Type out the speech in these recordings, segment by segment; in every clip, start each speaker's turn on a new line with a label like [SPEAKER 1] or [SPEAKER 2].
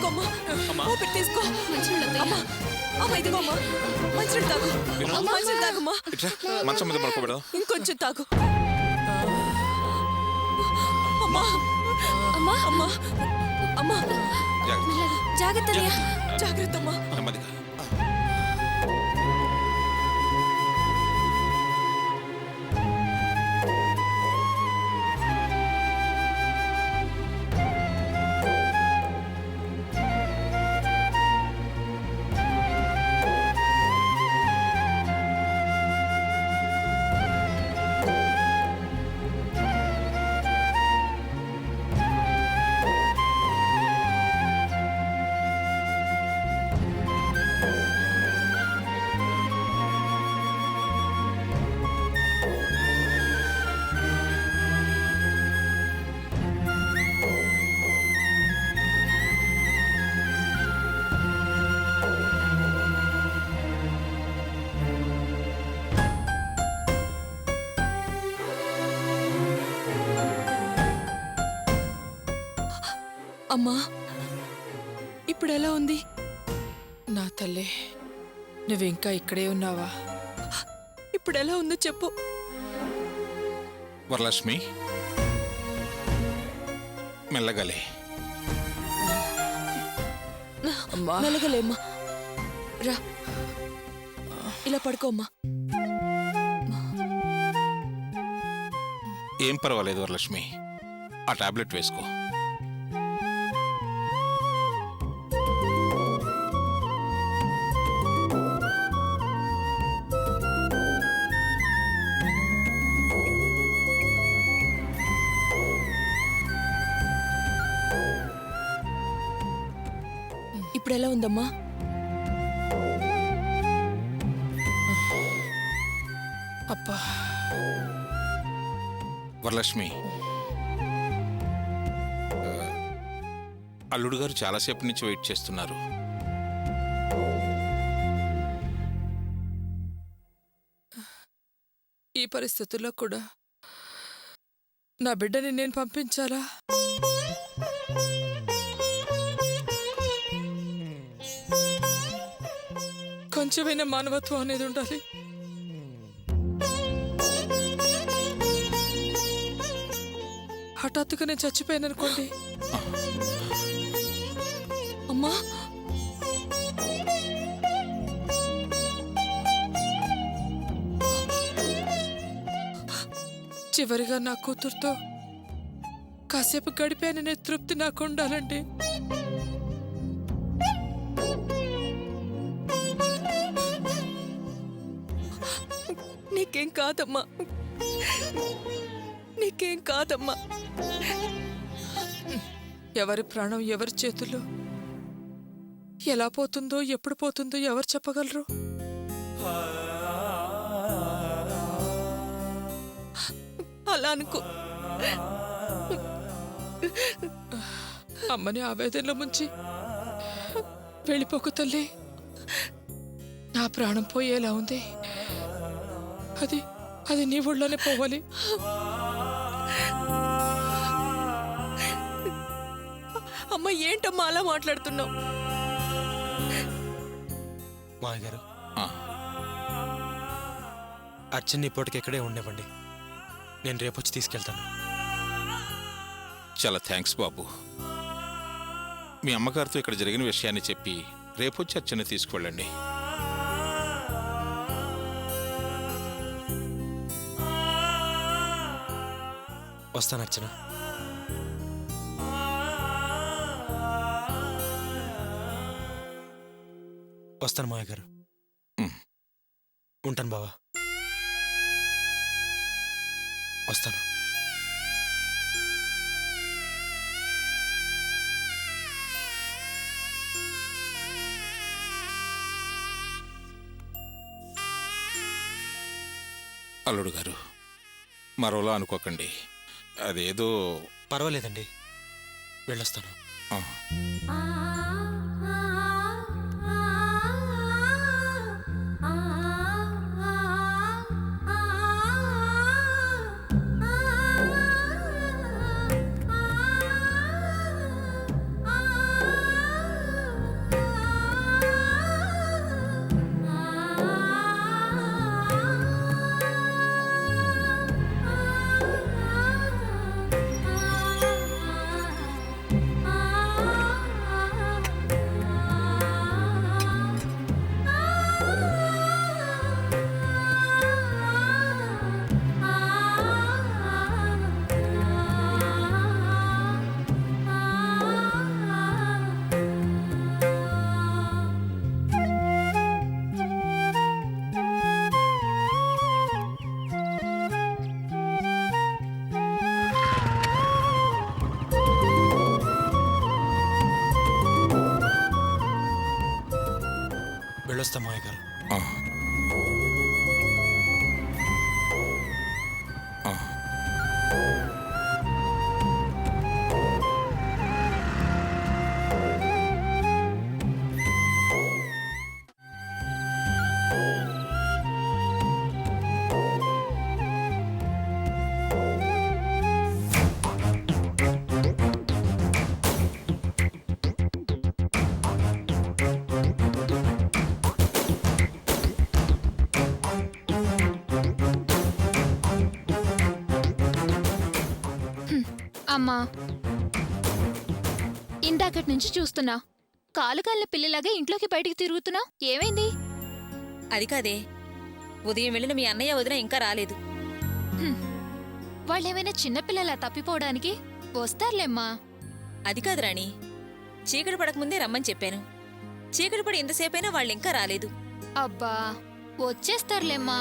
[SPEAKER 1] తీసుకోమ్మా.
[SPEAKER 2] అమ్మా.
[SPEAKER 1] ఊపిరి తీసుకో.
[SPEAKER 3] మంచినీళ్ళు అత్తయ్య.
[SPEAKER 1] అమ్మా అమ్మ ఇదిగోమ్మా. మంచినీళ్ళు తాగు. మంచినీళ్ళు తాగమ్మా.
[SPEAKER 2] ఇట్రా మంచం మీద పడుకోబెడదాం.
[SPEAKER 1] ఇంకొంచెం తాగు. అమ్మా
[SPEAKER 3] అమ్మా
[SPEAKER 1] అమ్మా అమ్మా
[SPEAKER 3] జాగ్రత్త అన్నయ్య.
[SPEAKER 1] జాగ్రత్త అమ్మా.
[SPEAKER 2] నెమ్మదిగా.
[SPEAKER 1] అమ్మా ఇప్పుడు ఎలా ఉంది?
[SPEAKER 4] నా తల్లి, నువ్వింకా ఇక్కడే ఉన్నావా?
[SPEAKER 1] ఇప్పుడు ఎలా ఉందో చెప్పు.
[SPEAKER 2] వరలక్ష్మి మెల్లగలే.
[SPEAKER 4] అమ్మా
[SPEAKER 1] మెలగలేమ్మా. రా ఇలా పడుకోమ్మా.
[SPEAKER 2] ఏం పర్వాలేదు వరలక్ష్మి, ఆ టాబ్లెట్ వేసుకో.
[SPEAKER 1] ఇప్పుడు ఎలా ఉందమ్మా?
[SPEAKER 4] అబ్బా
[SPEAKER 2] వరలక్ష్మి, అల్లుడు గారు చాలాసేపు నుంచి వెయిట్ చేస్తున్నారు.
[SPEAKER 4] ఈ పరిస్థితుల్లో కూడా నా బిడ్డని నేను పంపించాలా? కొంచెమైనా మానవత్వం అనేది ఉండాలి. హఠాత్తుగా నేను చచ్చిపోయాను అనుకోండి.
[SPEAKER 1] అమ్మా
[SPEAKER 4] చివరిగా నా కూతురుతో కాసేపు గడిపాననే తృప్తి నాకు ఉండాలండి.
[SPEAKER 1] నీకేం కాదమ్మా, నీకేం కాదమ్మా.
[SPEAKER 4] ఎవరి ప్రాణం ఎవరి చేతుల్లో ఎలా పోతుందో ఎప్పుడు పోతుందో ఎవరు చెప్పగలరు?
[SPEAKER 1] అలా అనుకో.
[SPEAKER 4] అమ్మని ఆవేదనలో ముంచి వెళ్ళిపోకు తల్లి. నా ప్రాణం పోయేలా ఉంది. అది అది నీ ఊళ్ళోనే పోవాలి.
[SPEAKER 1] అమ్మ ఏంటమ్మా అలా మాట్లాడుతున్నావు?
[SPEAKER 5] మాయ గారు,
[SPEAKER 2] ఆ,
[SPEAKER 5] అర్చన్ని ఇప్పటికి ఇక్కడే ఉండేవ్వండి. నేను రేపొచ్చి తీసుకెళ్తాను.
[SPEAKER 2] చాలా థ్యాంక్స్ బాబు. మీ అమ్మగారితో ఇక్కడ జరిగిన విషయాన్ని చెప్పి రేపొచ్చి అర్చన తీసుకువెళ్ళండి.
[SPEAKER 5] వస్తాను అర్చన. వస్తాను మాయ గారు. ఉంటాను బావా. వస్తాను.
[SPEAKER 2] అల్లుడు గారు మరోలా అనుకోకండి. అదేదో
[SPEAKER 5] పర్వాలేదండి, వెళ్ళొస్తాను.
[SPEAKER 2] ఆ,
[SPEAKER 5] వెళ్ళొస్తాం మావయ్య గారు.
[SPEAKER 2] ఆ. ఆ.
[SPEAKER 3] అమ్మా, ఇందాకటి నుంచి చూస్తున్నా కాలు కాళ్ళ పిల్లలాగా ఇంట్లోకి బయటికి తిరుగుతున్నావు. ఏమైంది?
[SPEAKER 1] అది కాదే, ఉదయం వెళ్ళిన మీ అన్నయ్య వదిన ఇంకా రాలేదు.
[SPEAKER 3] వాళ్ళేమైనా చిన్నపిల్లలా తప్పిపోవడానికి? వస్తారులేమ్మా.
[SPEAKER 1] అది కాదు రాణి, చీకటి పడకముందే రమ్మని చెప్పాను. చీకటి పడి ఎంతసేపైనా వాళ్ళు ఇంకా రాలేదు.
[SPEAKER 3] అబ్బా, వచ్చేస్తారులేమ్మా.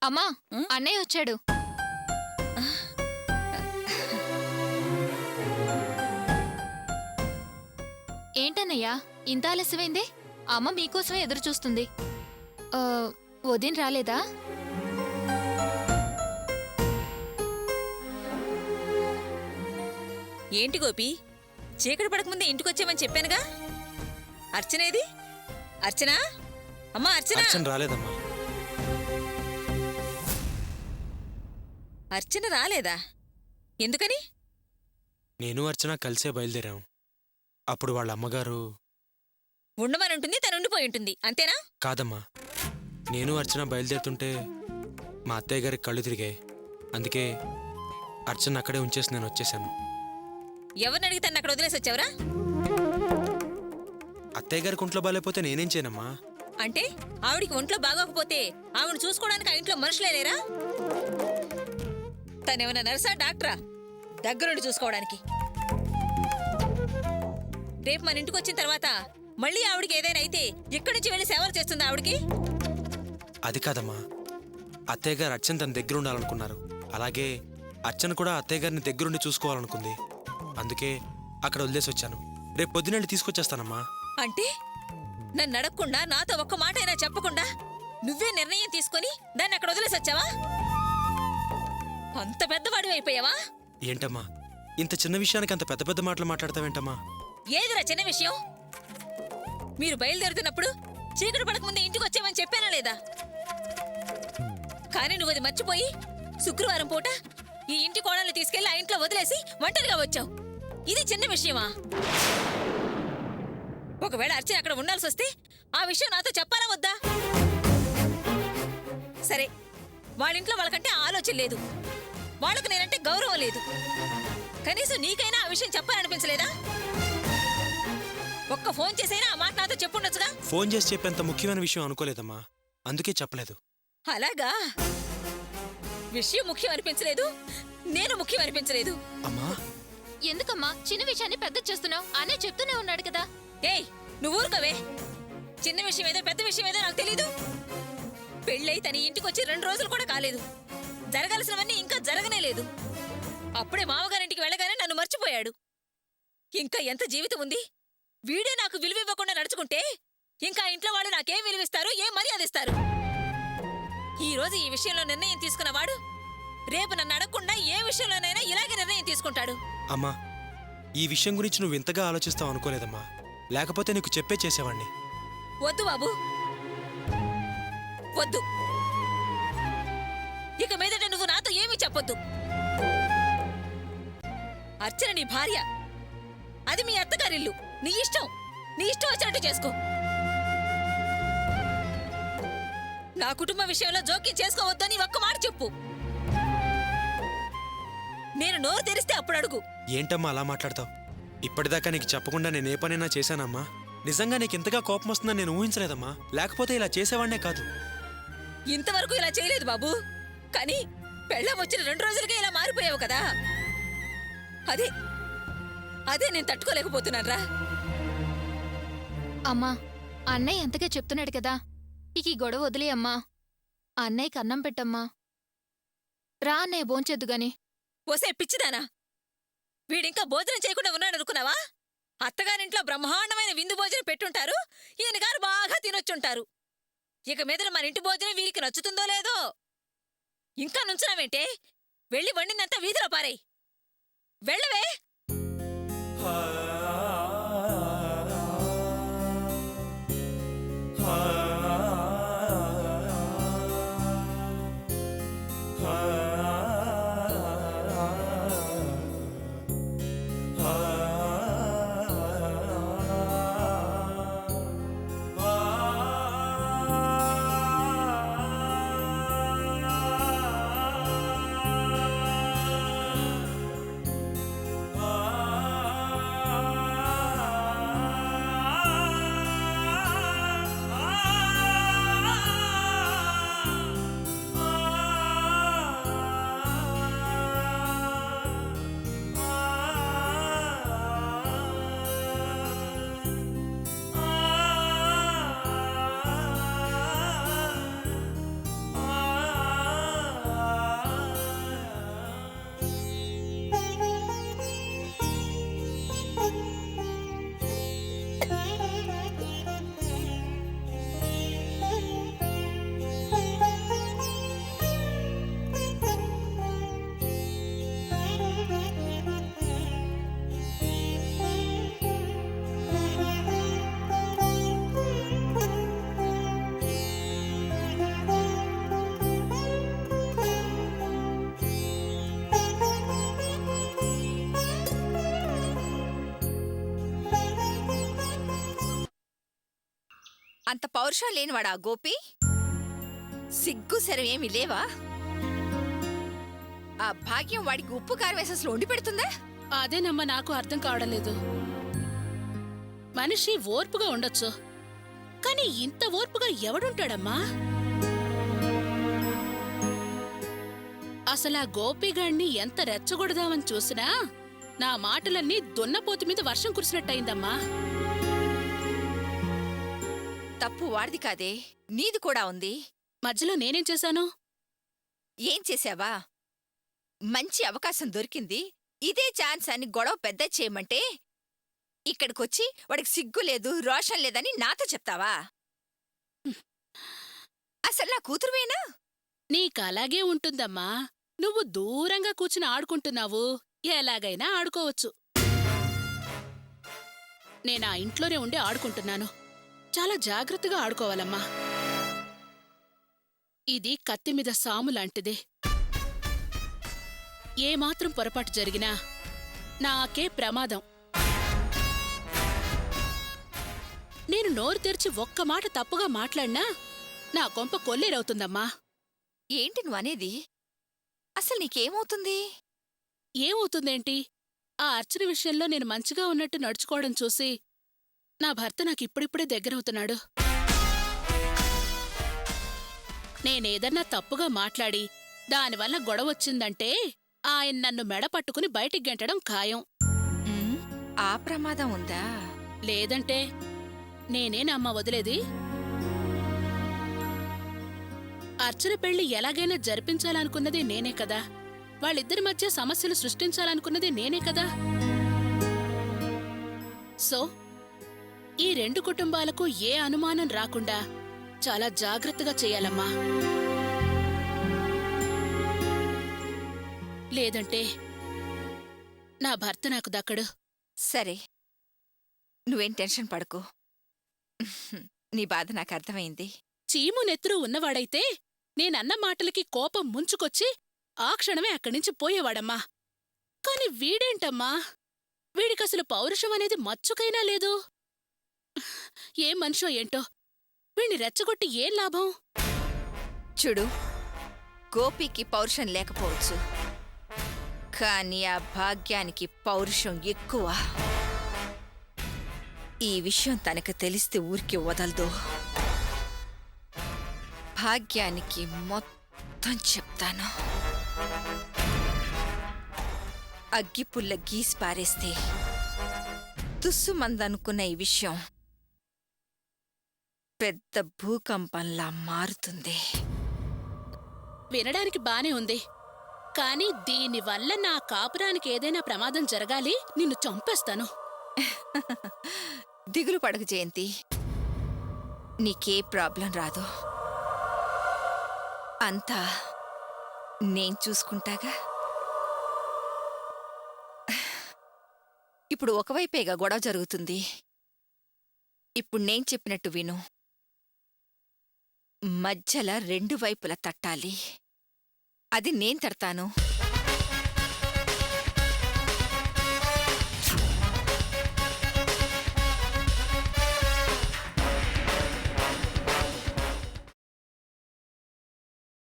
[SPEAKER 3] అమ్మా, అన్నయ్య వచ్చాడు. ఏంటన్నయ్యా ఇంత ఆలస్యమైంది? అమ్మ మీకోసమే ఎదురు చూస్తుంది. వదిన రాలేదా?
[SPEAKER 1] ఏంటి గోపి, చీకటి పడకముందే ఇంటికొచ్చామని చెప్పానుగా. అర్చనేది? అర్చన, అమ్మా అర్చన.
[SPEAKER 5] అర్చన రాలేదమ్మా.
[SPEAKER 1] అర్చన రాలేదా? ఎందుకని?
[SPEAKER 5] నేను అర్చన కలిసే బయలుదేరాం. అప్పుడు వాళ్ళ అమ్మగారు
[SPEAKER 1] ఉండమనుంటుంది, తను ఉండిపోయి ఉంటుంది, అంతేనా?
[SPEAKER 5] కాదమ్మా, నేను అర్చన బయలుదేరుతుంటే మా అత్తయ్య గారికి కళ్ళు తిరిగాయి. అందుకే అర్చన అక్కడే ఉంచేసి నేను వచ్చేసాను.
[SPEAKER 1] ఎవరిని అడిగి తను అక్కడ వదిలేసి వచ్చావురా?
[SPEAKER 5] అత్తయ్య గారికి ఒంట్లో బాగాలేకపోతే నేనేం చేయనమ్మా?
[SPEAKER 1] అంటే ఆవిడికి ఒంట్లో బాగోకపోతే ఆవిడ చూసుకోవడానికి ఆ ఇంట్లో మనుషులేనేరా? తనేమన్నా నర్సా, డాక్టరా దగ్గరుండి చూసుకోవడానికి? రేపు మన ఇంటికి వచ్చిన తర్వాత మళ్ళీ ఆవిడికి ఏదైనా అయితే ఇక్కడి నుంచి వెళ్ళి సేవలు చేస్తుంది ఆవిడికి?
[SPEAKER 5] అది కాదమ్మా, అత్తయ్య గారు అర్చన తన దగ్గర ఉండాలనుకున్నారు. అలాగే అర్చన కూడా అత్తయ్య గారిని దగ్గరుండి చూసుకోవాలనుకుంది. అందుకే అక్కడ వదిలేసి వచ్చాను. రేపు పొద్దునెళ్ళి తీసుకొచ్చేస్తానమ్మా.
[SPEAKER 1] అంటే నన్ను అడగకుండా, నాతో ఒక్క మాట అయినా చెప్పకుండా నువ్వే నిర్ణయం తీసుకొని దాన్ని అక్కడ వదిలేసి వచ్చావా? అంత పెద్దవాడివి అయిపోయావా?
[SPEAKER 5] ఏంటమ్మా, ఇంత చిన్న విషయానికి అంత పెద్ద పెద్ద మాటలు మాట్లాడతావేంటమ్మా?
[SPEAKER 1] ఏదిరా చిన్న విషయం? మీరు బయలుదేరుతున్నప్పుడు చీకటి పడకముందే ఇంటికి వచ్చామని చెప్పానా లేదా? కానీ నువ్వు అది మర్చిపోయి శుక్రవారం పూట ఈ ఇంటి కోడల్ని తీసుకెళ్లి ఆ ఇంట్లో వదిలేసి ఒంటరిగా వచ్చావు. ఇది చిన్న విషయమా? ఒకవేళ అర్చన అక్కడ ఉండాల్సి వస్తే ఆ విషయం నాతో చెప్పాలా వద్దా? సరే, వాళ్ళింట్లో వాళ్ళకంటే ఆలోచన లేదు, వాళ్ళకు నేనంటే గౌరవం లేదు. కనీసం నీకైనా ఆ విషయం చెప్పాలనిపించలేదా? ఒక్క ఫోన్ చేసైనా ఆ మాట నాతో చెప్పుండొచ్చుగా.
[SPEAKER 5] ఫోన్ చేసి చెప్పేంత ముఖ్యమైన విషయం అనుకోలేదమ్మా, అందుకే చెప్పలేదు.
[SPEAKER 1] అలాగా? విషయం ముఖ్యం అనిపించలేదు, నేను ముఖ్యం అనిపించలేదు.
[SPEAKER 5] అమ్మా,
[SPEAKER 3] ఎందుకమ్మా చిన్న విషయాన్ని పెద్ద చేస్తున్నావు? అనే చెప్తూనే ఉన్నాడు కదా.
[SPEAKER 1] ఏయ్, నువ్వు ఊరుకోవే. చిన్న విషయం ఏదో పెద్ద విషయం ఏదో నాకు తెలీదు. పెళ్ళై తన ఇంటికి వచ్చి 2 రోజులు కూడా కాలేదు. జరగాల్సినవన్నీ ఇంకా జరగనే లేదు. అప్పుడే మామగారింటికి వెళ్ళగానే నన్ను మర్చిపోయాడు. ఇంకా ఎంత జీవితం ఉంది? వీడే నాకు విలువివ్వకుండా నడుచుకుంటే ఇంకా ఇంట్లో వాళ్ళు నాకేం విలువిస్తారు, ఏం మర్యాదిస్తారు? ఈ రోజు ఈ విషయంలో నిర్ణయం తీసుకున్నవాడు రేపు నన్ను అడగకుండా ఏ విషయంలోనైనా ఇలాగే నిర్ణయం తీసుకుంటాడు.
[SPEAKER 5] అమ్మా, ఈ విషయం గురించి నువ్వు ఇంతగా ఆలోచిస్తావు అనుకోలేదమ్మా. లేకపోతే నీకు చెప్పే చేసేవాణ్ణి.
[SPEAKER 1] వద్దు బాబు, వద్దు. ఇక మీదట నువ్వు నాతో ఏమీ చెప్పొద్దు. అర్చన నీ భార్య, అది మీ అత్తగారిల్లు. నీ ఇష్టం వచ్చినట్టు చేసుకో. నా కుటుంబ విషయంలో జోక్యం చేసుకోవద్దని ఒక్క మాట చెప్పు. నేను నోరు తెరిస్తే అప్పుడు అడుగు.
[SPEAKER 5] ఏంటమ్మా అలా మాట్లాడతావు? ఇప్పటిదాకా నీకు చెప్పకుండా నేను ఏ పనైనా చేశానమ్మా? నిజంగా నీకు ఇంతగా కోపం వస్తుందని నేను ఊహించలేదమ్మా. లేకపోతే ఇలా చేసేవాడినే కాదు.
[SPEAKER 1] ఇంతవరకు ఇలా చేయలేదు బాబు. కానీ పెళ్ళం వచ్చిన 2 రోజులకే ఇలా మారిపోయావు కదా. అదే నేను తట్టుకోలేకపోతున్నాను రా.
[SPEAKER 3] అమ్మా, అన్నయ్య ఎంతగా చెప్తున్నాడు కదా, ఇక ఈ గొడవ వదిలే అమ్మా. అన్నయ్యకి అన్నం పెట్టమ్మా. రా అన్నయ్య భోంచెద్దు గాని.
[SPEAKER 1] ఓసే పిచ్చిదానా, వీడింకా భోజనం చేయకుండా ఉన్నాడనుకున్నావా? అత్తగారింట్లో బ్రహ్మాండమైన విందు భోజనం పెట్టుంటారు, ఈయన గారు బాగా తినొచ్చుంటారు. ఇక మీద మన ఇంటి భోజనం వీరికి నచ్చుతుందో లేదో. ఇంకా నుంచున్నావేంటే? వెళ్ళి వండిందంతా వీధిలో పారేయ్. వెళ్ళవే.
[SPEAKER 6] అంత పౌరుషం లేనివాడా గోపి? సిగ్గు శరం ఏమీ లేవా? ఆ భాగ్యం వాడికి ఉప్పు కారం వేసి అసలు వండి పెడుతుందా?
[SPEAKER 7] అదేనమ్మా నాకు అర్థం కావడం లేదు. మనిషి ఓర్పుగా ఉండొచ్చు, కానీ ఇంత ఓర్పుగా ఎవడుంటాడమ్మా? అసలా గోపిగాణ్ణి ఎంత రెచ్చగొడదామని చూసినా నా మాటలన్నీ దున్నపోతు మీద వర్షం కురిసినట్టయిందమ్మా.
[SPEAKER 6] తప్పు వాడిది కాదే, నీది కూడా ఉంది.
[SPEAKER 7] మధ్యలో నేనేం చేశాను?
[SPEAKER 6] ఏం చేశావా? మంచి అవకాశం దొరికింది, ఇదే ఛాన్స్ అని గొడవ పెద్ద చేయమంటే ఇక్కడికొచ్చి వాడికి సిగ్గు లేదు రోషం లేదని నాతో చెప్తావా? అసలు నా కూతురువేనా?
[SPEAKER 7] నీకలాగే ఉంటుందమ్మా. నువ్వు దూరంగా కూర్చుని ఆడుకుంటున్నావు, ఎలాగైనా ఆడుకోవచ్చు. నేనా ఇంట్లోనే ఉండి ఆడుకుంటున్నాను. చాలా జాగ్రత్తగా ఆడుకోవాలమ్మా. ఇది కత్తిమీద సాము లాంటిదే. ఏమాత్రం పొరపాటు జరిగినా నాకే ప్రమాదం. నేను నోరు తెరిచి ఒక్క మాట తప్పుగా మాట్లాడినా నా కొంప కొల్లేరవుతుందమ్మా.
[SPEAKER 6] ఏంటి నువ్వనేది? అసలు నీకేమవుతుంది?
[SPEAKER 7] ఏమవుతుందేంటి? ఆ అర్చన విషయంలో నేను మంచిగా ఉన్నట్టు నడుచుకోవడం చూసి నా భర్త నాకిప్పుడిప్పుడే దగ్గరవుతున్నాడు. నేనేదన్నా తప్పుగా మాట్లాడి దానివల్ల గొడవొచ్చిందంటే ఆయన నన్ను మెడ పట్టుకుని బయటికి గెంటడం ఖాయం.
[SPEAKER 6] ఆ ప్రమాదం ఉందా?
[SPEAKER 7] లేదంటే నేనేనమ్మా వదిలేది? అర్చన పెళ్లి ఎలాగైనా జరిపించాలనుకున్నది నేనే కదా. వాళ్ళిద్దరి మధ్య సమస్యలు సృష్టించాలనుకున్నది నేనే కదా. సో ఈ రెండు కుటుంబాలకు ఏ అనుమానం రాకుండా చాలా జాగ్రత్తగా చేయాలమ్మా. లేదంటే నా భర్త నాకు దక్కడు.
[SPEAKER 6] సరే, నువ్వేం టెన్షన్ పడకు. నీ బాధ నాకు అర్థమైంది.
[SPEAKER 7] చీము నెత్తురు ఉన్నవాడైతే నేనన్న మాటలకి కోపం ముంచుకొచ్చి ఆ క్షణమే అక్కడ్నించి పోయేవాడమ్మా. కాని వీడేంటమ్మా, వీడికసలు పౌరుషం అనేది మచ్చుకైనా లేదు. ఏం మనిషో ఏంటో, వీణ్ణి రెచ్చగొట్టి ఏం లాభం?
[SPEAKER 6] చూడు, గోపికి పౌరుషం లేకపోవచ్చు, కానీ ఆ భాగ్యానికి పౌరుషం ఎక్కువ. ఈ విషయం తనకు తెలిస్తే ఊరికి వదలదు. భాగ్యానికి మొత్తం చెప్తాను. అగ్గిపుల్ల గీసి పారేస్తే తుస్సుమందనుకున్న ఈ విషయం పెద్ద భూకంపంలా మారుతుంది.
[SPEAKER 7] వినడానికి బానే ఉంది, కానీ దీనివల్ల నా కాపురానికి ఏదైనా ప్రమాదం జరగాలి, నిన్ను చంపేస్తాను.
[SPEAKER 6] దిగులు పడకు జయంతి, నీకే ప్రాబ్లం రాదు. అంతా నేను చూసుకుంటాగా. ఇప్పుడు ఒకవైపేగా గొడవ జరుగుతుంది. ఇప్పుడు నేను చెప్పినట్టు విను. మధ్యల 2 వైపులా తట్టాలి. అది నేను తడతాను.